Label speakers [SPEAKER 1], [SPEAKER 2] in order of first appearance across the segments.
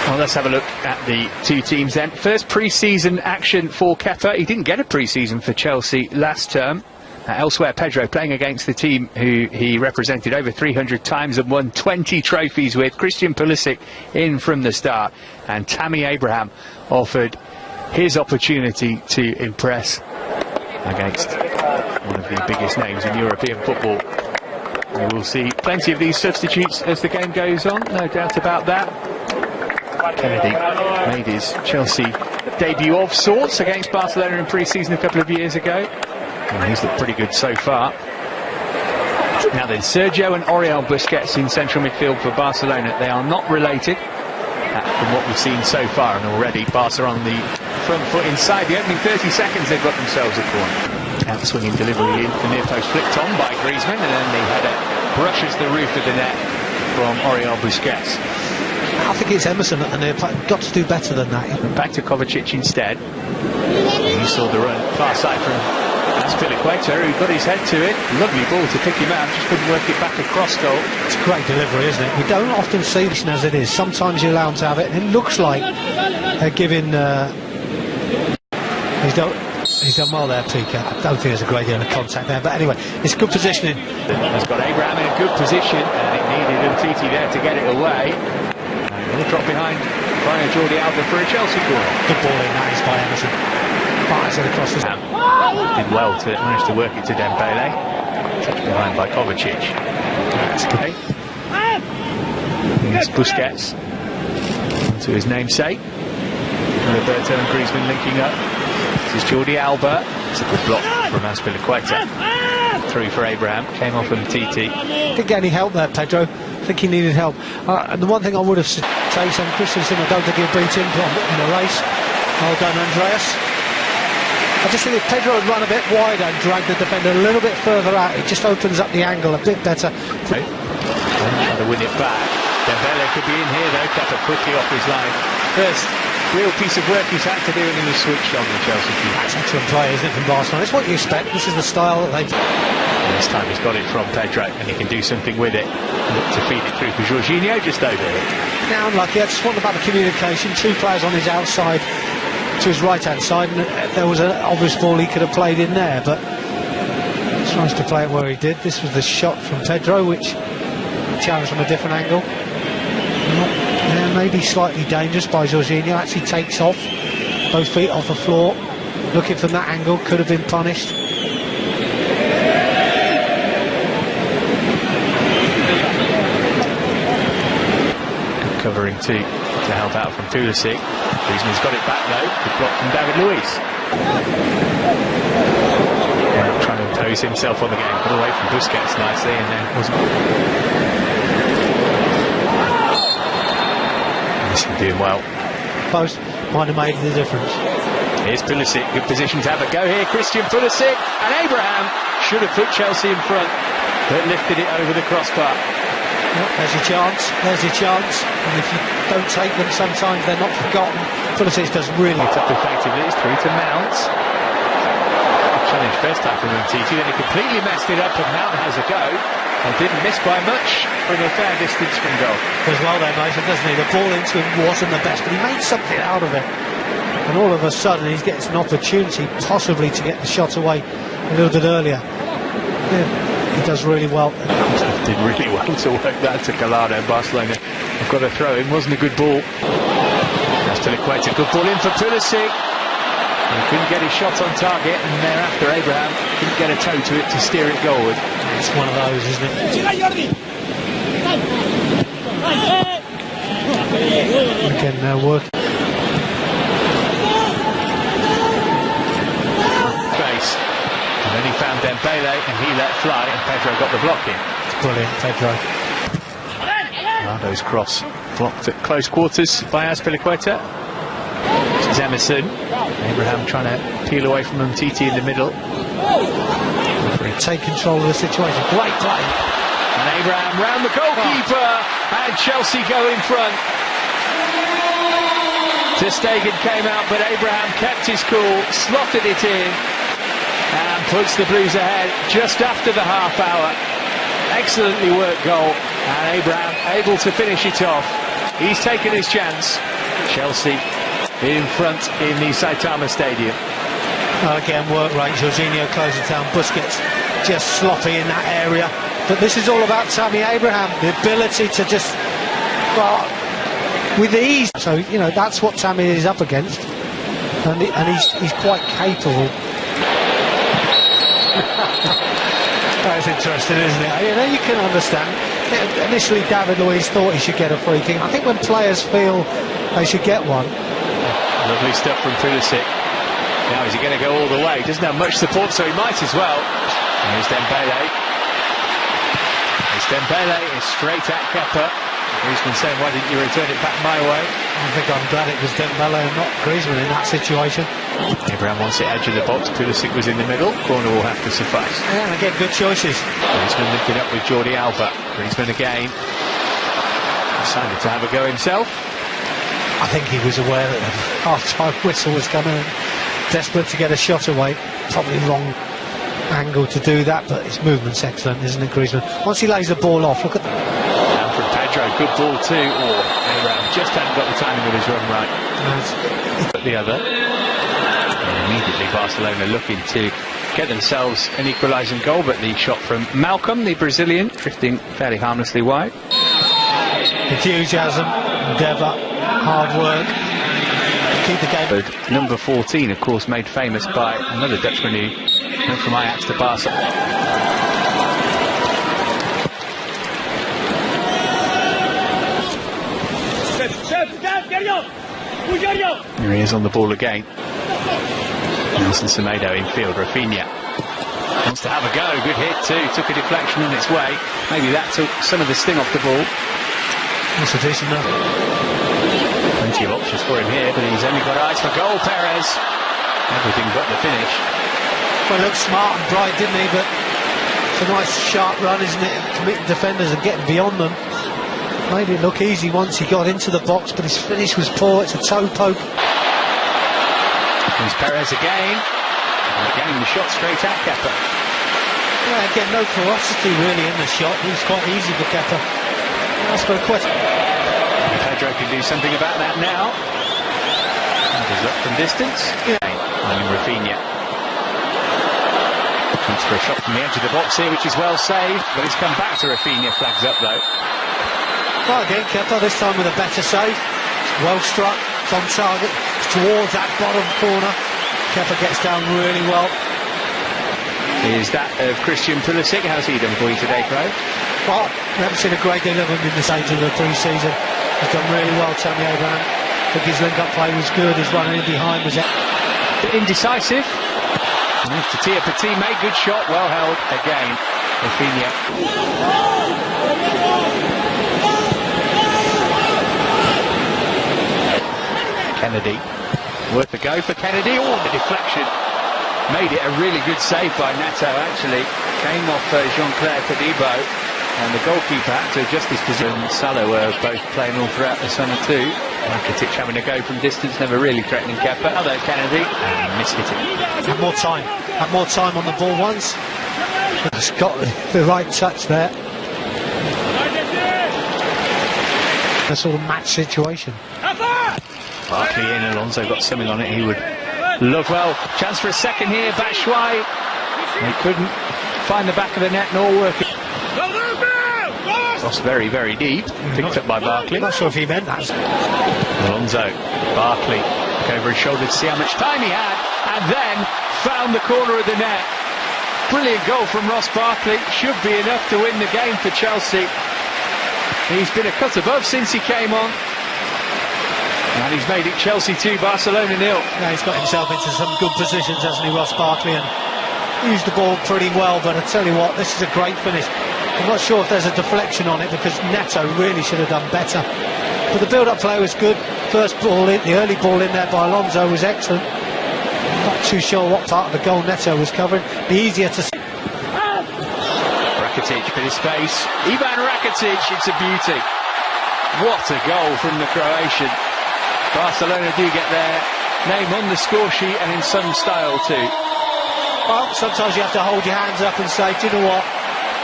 [SPEAKER 1] Well, let's have a look at the two teams then. First pre-season action for Kepa. He didn't get a pre-season for Chelsea last term. Elsewhere, Pedro playing against the team who he represented over 300 times and won 20 trophies with. Christian Pulisic in from the start, and Tammy Abraham offered his opportunity to impress against one of the biggest names in European football. We will see plenty of these substitutes as the game goes on, no doubt about that. Kennedy made his Chelsea debut of sorts against Barcelona in pre-season a couple of years ago. And he's looked pretty good so far. Now then, Sergio and Oriol Busquets in central midfield for Barcelona. They are not related from what we've seen so far, and already Barca on the front foot inside the opening 30 seconds. They've got themselves a corner. Out-swinging delivery in the near post, flicked on by Griezmann, and then the header brushes the roof of the net from Oriol Busquets.
[SPEAKER 2] I think it's Emerson at the near post. Got to do better than that.
[SPEAKER 1] Back to Kovacic instead. You saw the run far side from Azpilicueta, who got his head to it. Lovely ball to pick him out, just couldn't work it back across goal.
[SPEAKER 2] It's a great delivery, isn't it? We don't often see this as it is. Sometimes you allow him to have it, and it looks like they're giving. He's done well there, Pica. I don't think there's a great deal of contact there, but anyway, it's good positioning.
[SPEAKER 1] He's got Abraham in a good position, and it needed Umtiti there to get it away. And he'll drop behind by Jordi Alba for a Chelsea corner.
[SPEAKER 2] Good ball in, that is by Emerson. Fires it across the...
[SPEAKER 1] Did well to manage to work it to Dembele. Touched behind by Kovacic. That's good. Here's Busquets to his namesake. Roberto and Griezmann linking up. This is Jordi Alba. It's a good block from Azpilicueta. Through for Abraham. Came off Umtiti.
[SPEAKER 2] Didn't get any help there, Pedro. I think he needed help. And the one thing I would have said on Christensen, I don't think he'll beat him in the race. Well done, Andreas. I just think if Pedro had run a bit wider and dragged the defender a little bit further out, it just opens up the angle a bit better.
[SPEAKER 1] Trying to win it back. Dembele could be in here though. Kepa quickly off his line. First real piece of work he's had to do, and he was switched on the Chelsea team.
[SPEAKER 2] That's excellent play, isn't it, from Barcelona? It's what you expect. This is the style that they...
[SPEAKER 1] This time he's got it from Pedro, and he can do something with it. Look to feed it through for Jorginho, just over it.
[SPEAKER 2] Now unlucky. I just wonder about the communication. Two players on his outside to his right-hand side, and there was an obvious ball he could have played in there, but he tries to play it where he did. This was the shot from Pedro, which challenged from a different angle. Maybe slightly dangerous by Jorginho. Actually takes off, both feet off the floor, looking from that angle, could have been punished.
[SPEAKER 1] Good covering too to help out from Pulisic. Griezmann's got it back though. Good block from David Luiz. Trying to impose himself on the game, put away from Busquets nicely, and then wasn't. This is doing well.
[SPEAKER 2] Post might have made the difference.
[SPEAKER 1] Here's Pulisic, good position to have a go here. Christian Pulisic, and Abraham should have put Chelsea in front, but lifted it over the crossbar.
[SPEAKER 2] Well, there's your chance, and if you don't take them, sometimes they're not forgotten. Pulisic does really
[SPEAKER 1] tough effectively. It's through to Mount. Challenge first time from Umtiti, then he completely messed it up, and Mount has a go, and didn't miss by much from a fair distance from goal.
[SPEAKER 2] Does well there, Mason, doesn't he? The ball into him wasn't the best, but he made something out of it. And all of a sudden, he gets an opportunity, possibly to get the shot away a little bit earlier. Yeah, he does really well.
[SPEAKER 1] Did really well to work that to Calado. Barcelona have got a throw in, wasn't a good ball. Azpilicueta, good ball in for Pulisic. He couldn't get his shot on target, and thereafter Abraham couldn't get a toe to it to steer it goalward.
[SPEAKER 2] It's one of those, isn't it? Again, work.
[SPEAKER 1] Space. And then he found Dembele, and he let fly, and Pedro got the block in.
[SPEAKER 2] It's brilliant, Pedro.
[SPEAKER 1] Ronaldo's cross blocked at close quarters by Azpilicueta. This is Emerson. Abraham trying to peel away from Umtiti in the middle.
[SPEAKER 2] Take control of the situation. Great play.
[SPEAKER 1] And Abraham round the goalkeeper, and Chelsea go in front. Ter Stegen came out, but Abraham kept his cool, slotted it in, and puts the Blues ahead just after the half hour. Excellently worked goal, and Abraham able to finish it off. He's taken his chance. Chelsea in front in the Saitama Stadium.
[SPEAKER 2] Again, work rate. Jorginho closes down. Busquets just sloppy in that area. But this is all about Tammy Abraham, the ability to just, well, with ease. So, you know, that's what Tammy is up against. And he's quite capable. That's interesting, isn't it? You know, you can understand. Initially, David Luiz thought he should get a free kick. I think when players feel they should get one.
[SPEAKER 1] Lovely stuff from Pulisic. Now, is he going to go all the way? He doesn't have much support, so he might as well. And here's Dembele. It's Dembele is straight at Kepa. Griezmann saying, why didn't you return it back my way?
[SPEAKER 2] I think I'm glad it was Dembele and not Griezmann in that situation.
[SPEAKER 1] Abraham wants it edge of the box. Pulisic was in the middle. Corner will have to suffice.
[SPEAKER 2] Yeah, and again, good choices.
[SPEAKER 1] Griezmann lifted up with Jordi Alba. Griezmann again. Decided to have a go himself.
[SPEAKER 2] I think he was aware that the half-time whistle was coming and desperate to get a shot away. Probably wrong angle to do that, but his movement's excellent, isn't it, Griezmann? Once he lays the ball off, look at that.
[SPEAKER 1] And from Pedro, good ball too. Abraham just hadn't got the timing of his run right. But the other. And immediately Barcelona looking to get themselves an equalising goal, but the shot from Malcolm, the Brazilian, drifting fairly harmlessly wide.
[SPEAKER 2] Enthusiasm, endeavour, hard work. Keep the game.
[SPEAKER 1] Number 14, of course, made famous by another Dutchman who went from Ajax to Barca. Here he is on the ball again. Nelson Semedo in field. Rafinha wants to have a go. Good hit too. Took a deflection on its way. Maybe that took some of the sting off the ball.
[SPEAKER 2] That's a decent enough.
[SPEAKER 1] Plenty of options for him here, but he's only got eyes for goal. Perez. Everything but the finish.
[SPEAKER 2] Well, he looked smart and bright, didn't he? But it's a nice sharp run, isn't it? Committing defenders and getting beyond them. Made it look easy once he got into the box, but his finish was poor. It's a toe poke.
[SPEAKER 1] Here's Perez again. And again the shot straight at Kepa.
[SPEAKER 2] Yeah, again, no ferocity really in the shot. It was quite easy for Kepa. That's for a question.
[SPEAKER 1] Pedro can do something about that now. He's up from distance. Yeah. Finding Rafinha. Comes for a shot from the edge of the box here, which is well saved, but it's come back to Rafinha. Flags up though.
[SPEAKER 2] Well, again, Kepa this time with a better save. Well struck. It's on target. It's towards that bottom corner. Kepa gets down really well.
[SPEAKER 1] Is that of Christian Pulisic? How's he done for you today, Craig?
[SPEAKER 2] Well, we haven't seen a great deal of him in the stage of the pre-season. He's done really well, Tammy Abraham. I think his link-up play was good. His running in behind was
[SPEAKER 1] indecisive. Moved to tee up a teammate. Good shot. Well held again. Rafinha. Kennedy. Worth a go for Kennedy. Oh, the deflection. Made it a really good save by Neto, actually. Came off Jean-Claire Todibo, and the goalkeeper had to adjust his position. Salah were both playing all throughout the summer too. Rakitic having a go from distance, never really threatening Kepa. Although Kennedy, and missed it.
[SPEAKER 2] Had more time. Had more time on the ball once. He's got the right touch there. A sort of match situation.
[SPEAKER 1] Barkley in, Alonso got something on it. He would love. Well, chance for a second here. Batshuayi. They couldn't find the back of the net nor work it. Lost very, very deep. Picked up by Barkley.
[SPEAKER 2] I'm not sure if he meant that.
[SPEAKER 1] Alonso. Barkley. Look over his shoulder to see how much time he had. And then found the corner of the net. Brilliant goal from Ross Barkley. Should be enough to win the game for Chelsea. He's been a cut above since he came on. And he's made it Chelsea 2, Barcelona 0.
[SPEAKER 2] Yeah, he's got himself into some good positions, hasn't he, Ross Barkley, and used the ball pretty well. But I tell you what, this is a great finish. I'm not sure if there's a deflection on it because Neto really should have done better. But the build-up play was good. First ball in, the early ball in there by Alonso was excellent. Not too sure what part of the goal Neto was covering. Be easier to see.
[SPEAKER 1] Rakitic, bit of space. Ivan Rakitic, it's a beauty. What a goal from the Croatian. Barcelona do get their name on the score sheet and in some style too.
[SPEAKER 2] Well, sometimes you have to hold your hands up and say, do you know what,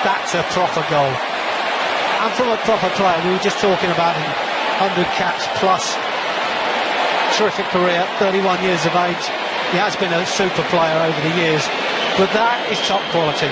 [SPEAKER 2] that's a proper goal. And from a proper player, we were just talking about him, 100 caps plus, terrific career, 31 years of age. He has been a super player over the years, but that is top quality.